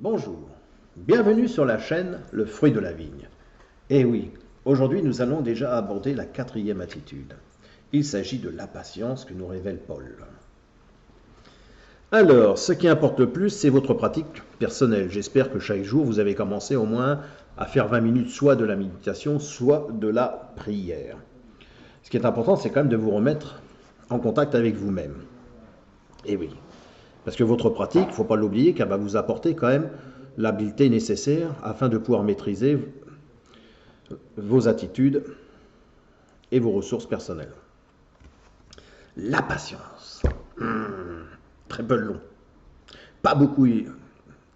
Bonjour, bienvenue sur la chaîne Le Fruit de la Vigne. Eh oui, aujourd'hui nous allons déjà aborder la quatrième attitude. Il s'agit de la patience que nous révèle Paul. Alors, ce qui importe le plus, c'est votre pratique personnelle. J'espère que chaque jour vous avez commencé au moins à faire 20 minutes soit de la méditation, soit de la prière. Ce qui est important, c'est quand même de vous remettre en contact avec vous-même. Eh oui, parce que votre pratique, il ne faut pas l'oublier, qu'elle va vous apporter quand même l'habileté nécessaire afin de pouvoir maîtriser vos attitudes et vos ressources personnelles. La patience. Très peu long. Pas beaucoup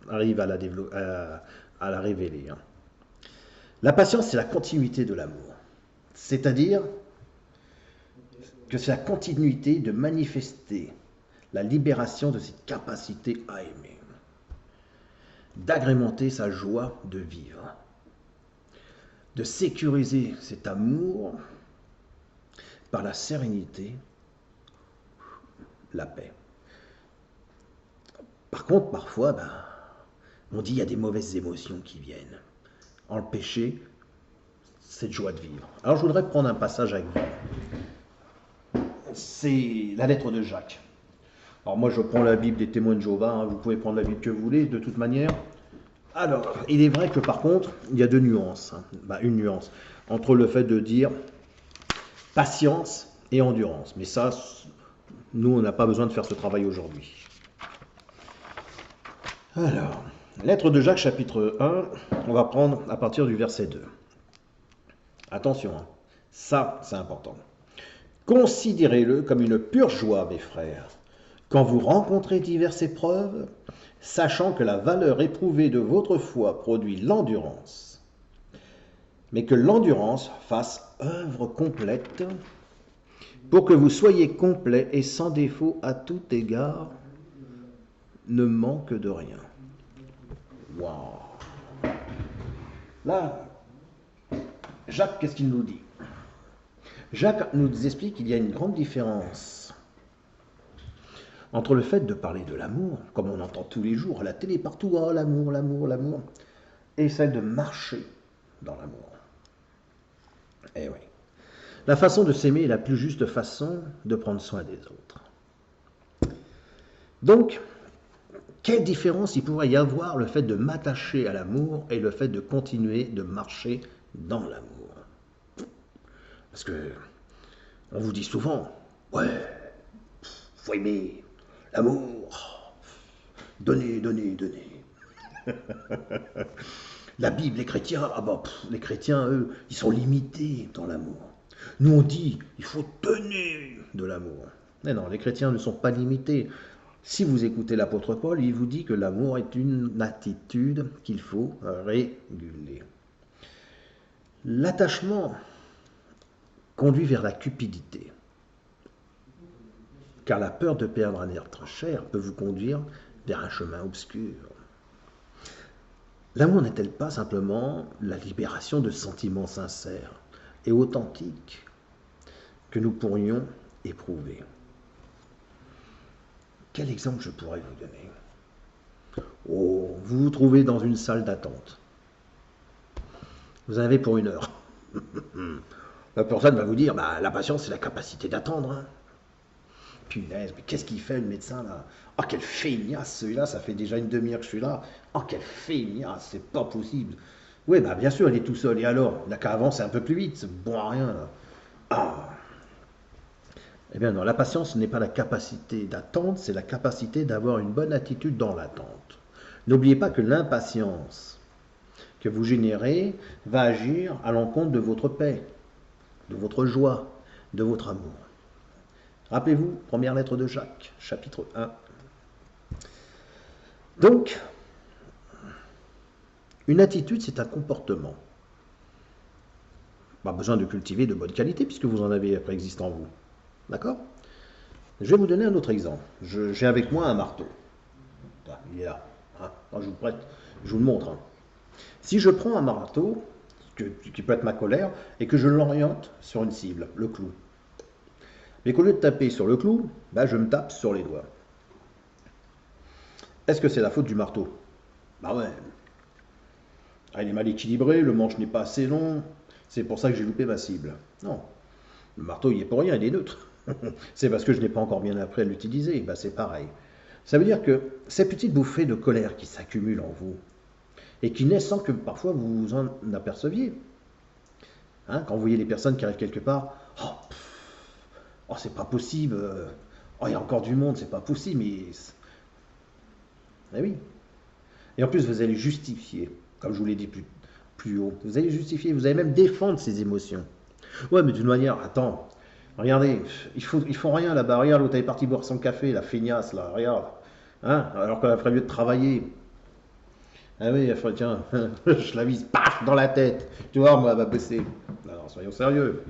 arrivent à la révéler. La patience, c'est la continuité de l'amour. C'est-à-dire que c'est la continuité de manifester la libération de cette capacité à aimer, d'agrémenter sa joie de vivre, de sécuriser cet amour par la sérénité, la paix. Par contre, parfois, on dit qu'il y a des mauvaises émotions qui viennent empêcher cette joie de vivre. Alors je voudrais prendre un passage avec vous. C'est la lettre de Jacques. Alors moi je prends la Bible des témoins de Jéhovah, vous pouvez prendre la Bible que vous voulez, de toute manière. Alors, il est vrai que par contre, il y a deux nuances. Une nuance entre le fait de dire patience et endurance. Mais ça, nous, on n'a pas besoin de faire ce travail aujourd'hui. Alors, lettre de Jacques, chapitre 1, on va prendre à partir du verset 2. Attention, ça, c'est important. Considérez-le comme une pure joie, mes frères, quand vous rencontrez diverses épreuves, sachant que la valeur éprouvée de votre foi produit l'endurance, mais que l'endurance fasse œuvre complète, pour que vous soyez complet et sans défaut à tout égard, ne manque de rien. Waouh! Là, Jacques, qu'est-ce qu'il nous dit? Jacques nous explique qu'il y a une grande différence entre le fait de parler de l'amour, comme on entend tous les jours à la télé partout, oh l'amour, l'amour, l'amour, et celle de marcher dans l'amour. Eh oui. La façon de s'aimer est la plus juste façon de prendre soin des autres. Donc, quelle différence il pourrait y avoir le fait de m'attacher à l'amour et le fait de continuer de marcher dans l'amour? Parce que on vous dit souvent, ouais, faut aimer l'amour, donner, donner, donner. La Bible, les chrétiens, les chrétiens, eux, ils sont limités dans l'amour. Nous, on dit, il faut donner de l'amour. Mais non, les chrétiens ne sont pas limités. Si vous écoutez l'apôtre Paul, il vous dit que l'amour est une attitude qu'il faut réguler. L'attachement conduit vers la cupidité, car la peur de perdre un être cher peut vous conduire vers un chemin obscur. L'amour n'est-elle pas simplement la libération de sentiments sincères et authentiques que nous pourrions éprouver? Quel exemple je pourrais vous donner? Oh, vous vous trouvez dans une salle d'attente. Vous en avez pour 1 heure. La personne va vous dire, la patience, c'est la capacité d'attendre. Hein. Punaise, mais qu'est-ce qu'il fait le médecin là? Oh, quel feignasse celui-là, ça fait déjà une demi-heure que je suis là. Oh, quel feignasse, c'est pas possible. Oui, bien sûr, il est tout seul. Et alors? Il n'a qu'à avancer un peu plus vite, c'est bon à rien là. Ah. Eh bien non, la patience n'est pas la capacité d'attendre, c'est la capacité d'avoir une bonne attitude dans l'attente. N'oubliez pas que l'impatience que vous générez va agir à l'encontre de votre paix, de votre joie, de votre amour. Rappelez-vous, première lettre de Jacques, chapitre 1. Donc, une attitude, c'est un comportement. Pas besoin de cultiver de bonne qualité puisque vous en avez préexistant en vous. D'accord? Je vais vous donner un autre exemple. J'ai avec moi un marteau. Il est là. Hein. Je vous prête, je vous le montre. Hein. Si je prends un marteau, qui peut être ma colère, et que je l'oriente sur une cible, le clou, mais qu'au lieu de taper sur le clou, je me tape sur les doigts. Est-ce que c'est la faute du marteau? Bah ouais. Ah, il est mal équilibré, le manche n'est pas assez long, c'est pour ça que j'ai loupé ma cible. Non, le marteau il est pour rien, il est neutre. C'est parce que je n'ai pas encore bien appris à l'utiliser, bah c'est pareil. Ça veut dire que ces petites bouffées de colère qui s'accumulent en vous, et qui naissent sans que parfois vous vous en aperceviez, hein, quand vous voyez les personnes qui arrivent quelque part, oh, oh c'est pas possible, oh il y a encore du monde, c'est pas possible, mais... Eh oui. Et en plus vous allez justifier, comme je vous l'ai dit plus haut, vous allez justifier, vous allez même défendre ces émotions. Ouais, mais d'une manière, attends, regardez, ils font rien là-bas, regarde l'autre elle est parti boire son café, la feignasse là, regarde, hein, alors qu'elle ferait mieux de travailler. Ah oui, elle ferait, tiens, je la vise, paf, dans la tête, tu vois, moi, elle va bosser. Alors, soyons sérieux.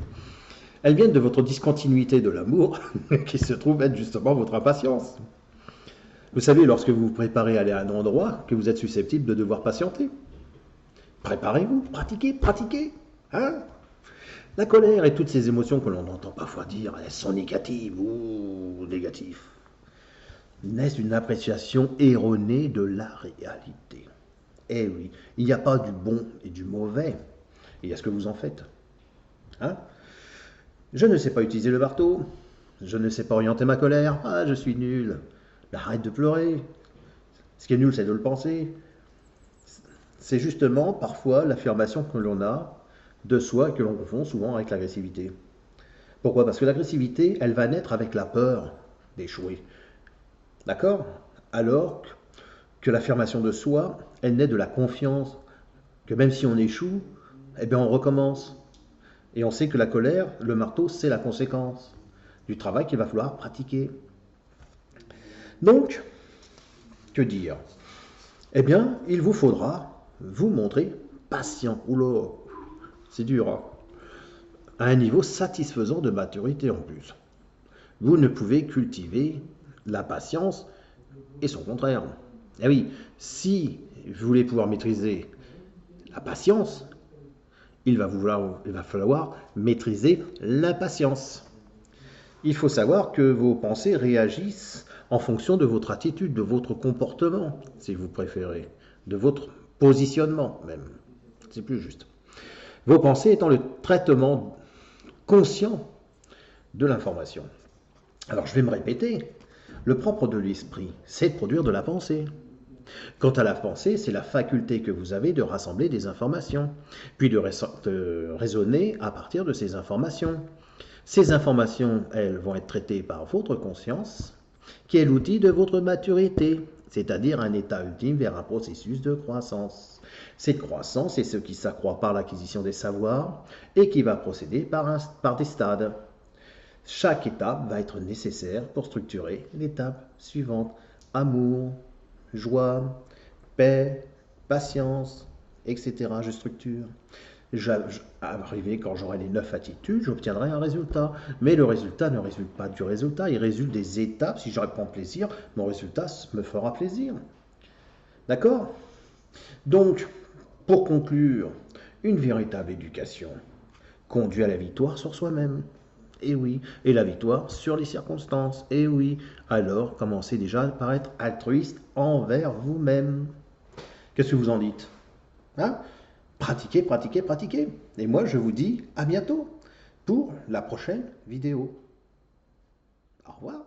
Elles viennent de votre discontinuité de l'amour, qui se trouve être justement votre impatience. Vous savez, lorsque vous vous préparez à aller à un endroit, que vous êtes susceptible de devoir patienter. Préparez-vous, pratiquez, pratiquez, hein. La colère et toutes ces émotions que l'on entend parfois dire, elles sont négatives ou négatives, naissent d'une appréciation erronée de la réalité. Eh oui, il n'y a pas du bon et du mauvais, il y a ce que vous en faites. Hein? Je ne sais pas utiliser le marteau, je ne sais pas orienter ma colère, ah je suis nul. Arrête de pleurer, ce qui est nul c'est de le penser. C'est justement parfois l'affirmation que l'on a de soi que l'on confond souvent avec l'agressivité. Pourquoi? Parce que l'agressivité, elle va naître avec la peur d'échouer. D'accord? Alors que l'affirmation de soi, elle naît de la confiance que même si on échoue, eh bien on recommence. Et on sait que la colère, le marteau, c'est la conséquence du travail qu'il va falloir pratiquer. Donc, que dire? Eh bien, il vous faudra vous montrer patient. Oula, c'est dur, hein? À un niveau satisfaisant de maturité en plus. Vous ne pouvez cultiver la patience et son contraire. Eh oui, si vous voulez pouvoir maîtriser la patience, il va falloir maîtriser l'impatience. Il faut savoir que vos pensées réagissent en fonction de votre attitude, de votre comportement, si vous préférez, de votre positionnement même. C'est plus juste. Vos pensées étant le traitement conscient de l'information. Alors je vais me répéter, le propre de l'esprit, c'est de produire de la pensée. Quant à la pensée, c'est la faculté que vous avez de rassembler des informations, puis de raisonner à partir de ces informations. Ces informations, elles, vont être traitées par votre conscience, qui est l'outil de votre maturité, c'est-à-dire un état ultime vers un processus de croissance. Cette croissance est ce qui s'accroît par l'acquisition des savoirs et qui va procéder par des stades. Chaque étape va être nécessaire pour structurer l'étape suivante. Amour, joie, paix, patience, etc. Je structure. Arrivé quand j'aurai les 9 attitudes, j'obtiendrai un résultat. Mais le résultat ne résulte pas du résultat, il résulte des étapes. Si je reprends plaisir, mon résultat me fera plaisir. D'accord? Donc, pour conclure, une véritable éducation conduit à la victoire sur soi-même. Et oui, et la victoire sur les circonstances. Et oui, alors commencez déjà par être altruiste envers vous-même. Qu'est-ce que vous en dites? Hein? Pratiquez, pratiquez, pratiquez. Et moi, je vous dis à bientôt pour la prochaine vidéo. Au revoir.